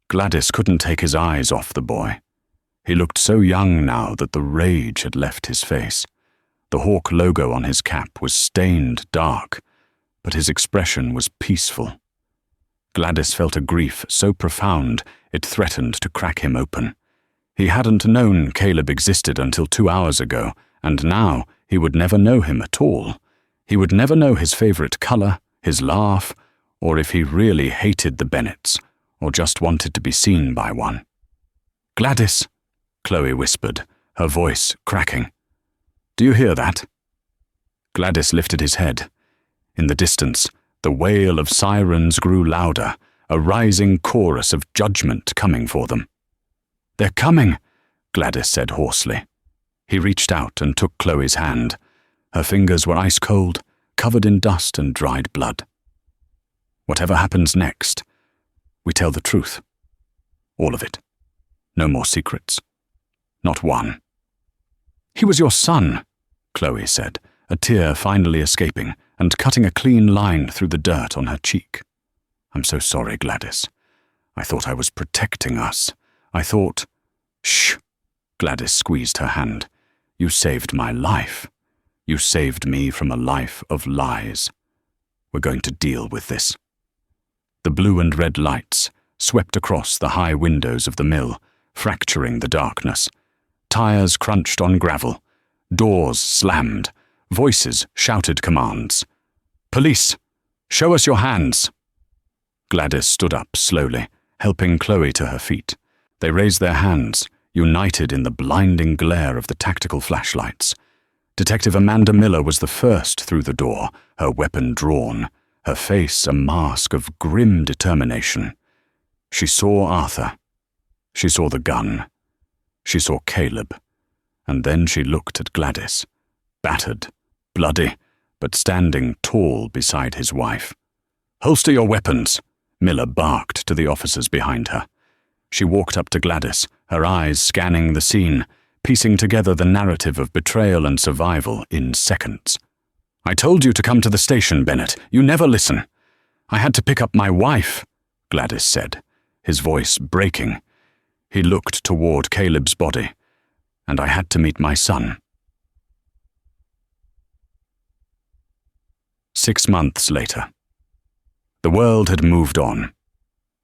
Gladys couldn't take his eyes off the boy. He looked so young now that the rage had left his face. The hawk logo on his cap was stained dark, but his expression was peaceful. Gladys felt a grief so profound it threatened to crack him open. He hadn't known Caleb existed until 2 hours ago, and now he would never know him at all. He would never know his favorite color, his laugh, or if he really hated the Bennetts, or just wanted to be seen by one. "Gladys," Chloe whispered, her voice cracking. "Do you hear that?" Gladys lifted his head. In the distance, the wail of sirens grew louder, a rising chorus of judgment coming for them. "They're coming," Gladys said hoarsely. He reached out and took Chloe's hand. Her fingers were ice cold, covered in dust and dried blood. "Whatever happens next, we tell the truth. All of it. No more secrets. Not one." "He was your son," Chloe said, a tear finally escaping and cutting a clean line through the dirt on her cheek. "I'm so sorry, Gladys. I thought I was protecting us. I thought—" "Shh," Gladys squeezed her hand. "You saved my life. You saved me from a life of lies. We're going to deal with this." The blue and red lights swept across the high windows of the mill, fracturing the darkness. Tires crunched on gravel. Doors slammed. Voices shouted commands. "Police! Show us your hands!" Gladys stood up slowly, helping Chloe to her feet. They raised their hands, united in the blinding glare of the tactical flashlights. Detective Amanda Miller was the first through the door, her weapon drawn, her face a mask of grim determination. She saw Arthur. She saw the gun. She saw Caleb. And then she looked at Gladys, battered, bloody, but standing tall beside his wife. "Holster your weapons," Miller barked to the officers behind her. She walked up to Gladys, her eyes scanning the scene, piecing together the narrative of betrayal and survival in seconds. "I told you to come to the station, Bennett. You never listen." "I had to pick up my wife," Gladys said, his voice breaking. He looked toward Caleb's body. "And I had to meet my son." 6 months later. The world had moved on.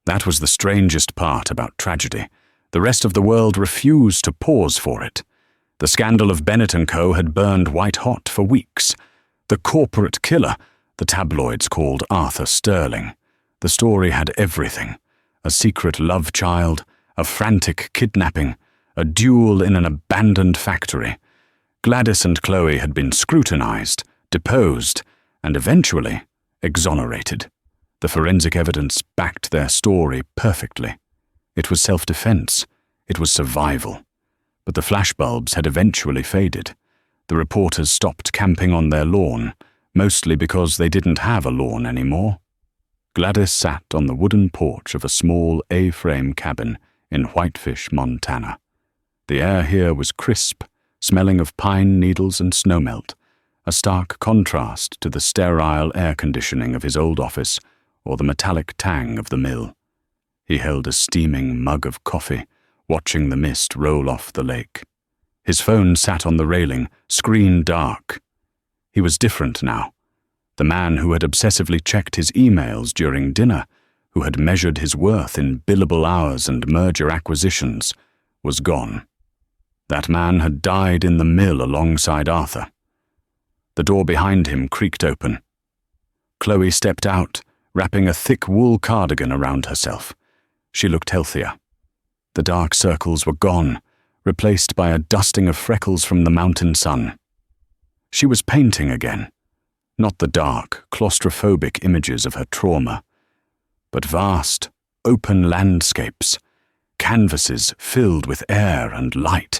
That was the strangest part about tragedy. The rest of the world refused to pause for it. The scandal of Bennett & Co. had burned white-hot for weeks. The corporate killer, the tabloids called Arthur Sterling. The story had everything. A secret love child, a frantic kidnapping, a duel in an abandoned factory. Gladys and Chloe had been scrutinized, deposed, and eventually exonerated. The forensic evidence backed their story perfectly. It was self-defense. It was survival. But the flashbulbs had eventually faded. The reporters stopped camping on their lawn, mostly because they didn't have a lawn anymore. Gladys sat on the wooden porch of a small A-frame cabin in Whitefish, Montana. The air here was crisp, smelling of pine needles and snowmelt, a stark contrast to the sterile air conditioning of his old office or the metallic tang of the mill. He held a steaming mug of coffee, watching the mist roll off the lake. His phone sat on the railing, screen dark. He was different now. The man who had obsessively checked his emails during dinner, who had measured his worth in billable hours and merger acquisitions, was gone. That man had died in the mill alongside Arthur. The door behind him creaked open. Chloe stepped out, wrapping a thick wool cardigan around herself. She looked healthier. The dark circles were gone, replaced by a dusting of freckles from the mountain sun. She was painting again, not the dark, claustrophobic images of her trauma, but vast, open landscapes, canvases filled with air and light.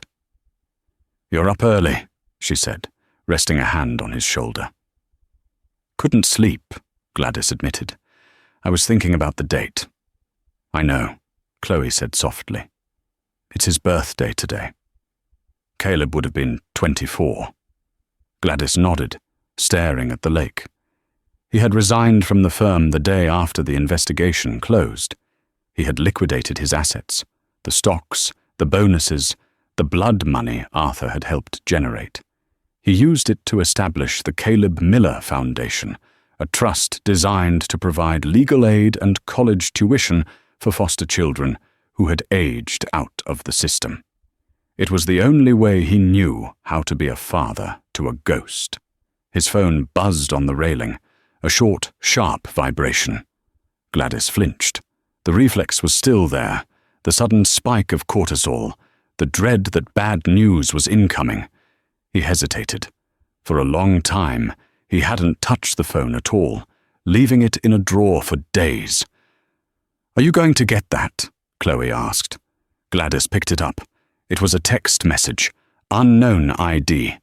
"You're up early," she said, resting a hand on his shoulder. "Couldn't sleep," Gladys admitted. "I was thinking about the date." "I know," Chloe said softly. "It's his birthday today." Caleb would have been 24. Gladys nodded, staring at the lake. He had resigned from the firm the day after the investigation closed. He had liquidated his assets, the stocks, the bonuses, the blood money Arthur had helped generate. He used it to establish the Caleb Miller Foundation, a trust designed to provide legal aid and college tuition for foster children who had aged out of the system. It was the only way he knew how to be a father to a ghost. His phone buzzed on the railing, a short, sharp vibration. Gladys flinched. The reflex was still there, the sudden spike of cortisol, the dread that bad news was incoming. He hesitated. For a long time, he hadn't touched the phone at all, leaving it in a drawer for days. "Are you going to get that?" Chloe asked. Gladys picked it up. It was a text message, unknown ID.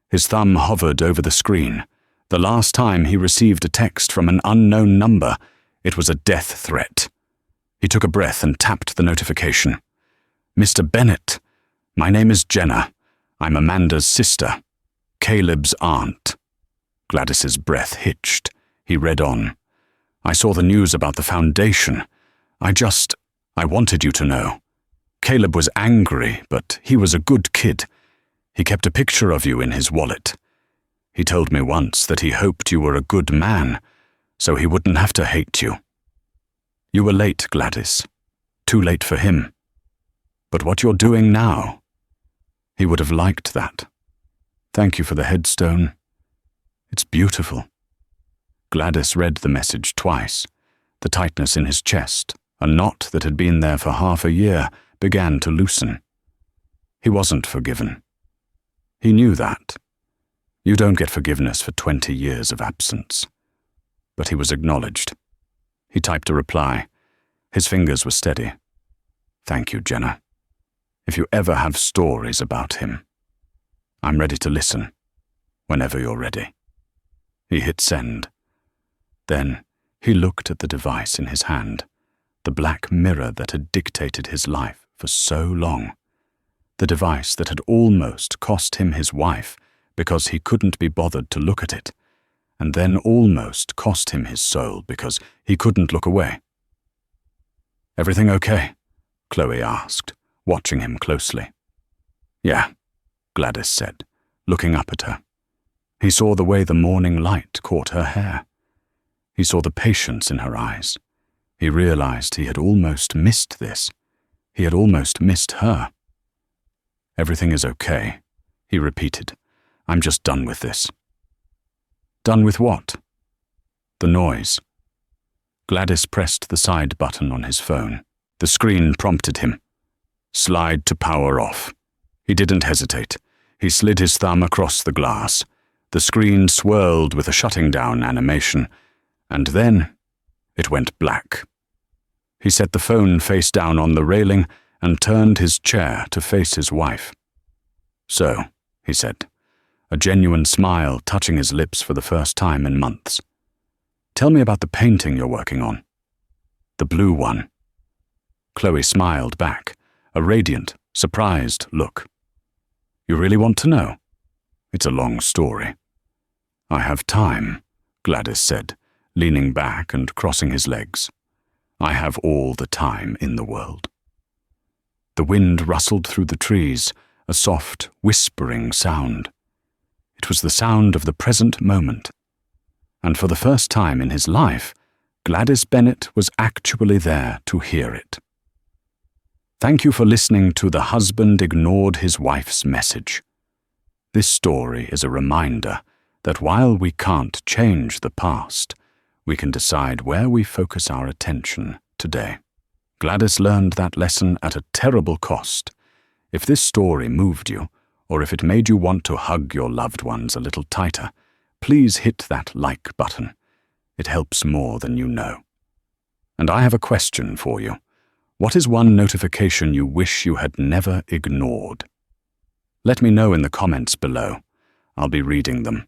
His thumb hovered over the screen. The last time he received a text from an unknown number, it was a death threat. He took a breath and tapped the notification. "Mr. Bennett, my name is Jenna. I'm Amanda's sister, Caleb's aunt." Gladys's breath hitched. He read on. "I saw the news about the foundation. I wanted you to know. Caleb was angry, but he was a good kid. He kept a picture of you in his wallet. He told me once that he hoped you were a good man, so he wouldn't have to hate you. You were late, Gladys. Too late for him. But what you're doing now, he would have liked that. Thank you for the headstone. It's beautiful." Gladys read the message twice. The tightness in his chest, a knot that had been there for half a year, began to loosen. He wasn't forgiven. He knew that. You don't get forgiveness for 20 years of absence. But he was acknowledged. He typed a reply. His fingers were steady. Thank you, Jenna. If you ever have stories about him, I'm ready to listen, whenever you're ready. He hit send. Then he looked at the device in his hand, the black mirror that had dictated his life for so long, the device that had almost cost him his wife because he couldn't be bothered to look at it, and then almost cost him his soul because he couldn't look away. Everything okay? Chloe asked, watching him closely. Yeah, Gladys said, looking up at her. He saw the way the morning light caught her hair. He saw the patience in her eyes. He realized he had almost missed this. He had almost missed her. Everything is okay, he repeated. I'm just done with this. Done with what? The noise. Gladys pressed the side button on his phone. The screen prompted him. Slide to power off. He didn't hesitate. He slid his thumb across the glass. The screen swirled with a shutting down animation, and then it went black. He set the phone face down on the railing and turned his chair to face his wife. So, he said, a genuine smile touching his lips for the first time in months. Tell me about the painting you're working on. The blue one. Chloe smiled back, a radiant, surprised look. You really want to know? It's a long story. I have time, Gladys said, leaning back and crossing his legs. I have all the time in the world. The wind rustled through the trees, a soft, whispering sound. It was the sound of the present moment. And for the first time in his life, Gladys Bennett was actually there to hear it. Thank you for listening to The Husband Ignored His Wife's Message. This story is a reminder that while we can't change the past, we can decide where we focus our attention today. Gladys learned that lesson at a terrible cost. If this story moved you, or if it made you want to hug your loved ones a little tighter, please hit that like button. It helps more than you know. And I have a question for you. What is one notification you wish you had never ignored? Let me know in the comments below. I'll be reading them.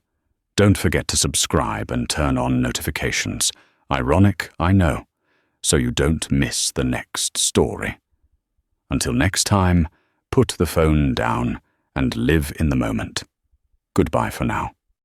Don't forget to subscribe and turn on notifications. Ironic, I know, so you don't miss the next story. Until next time, put the phone down and live in the moment. Goodbye for now.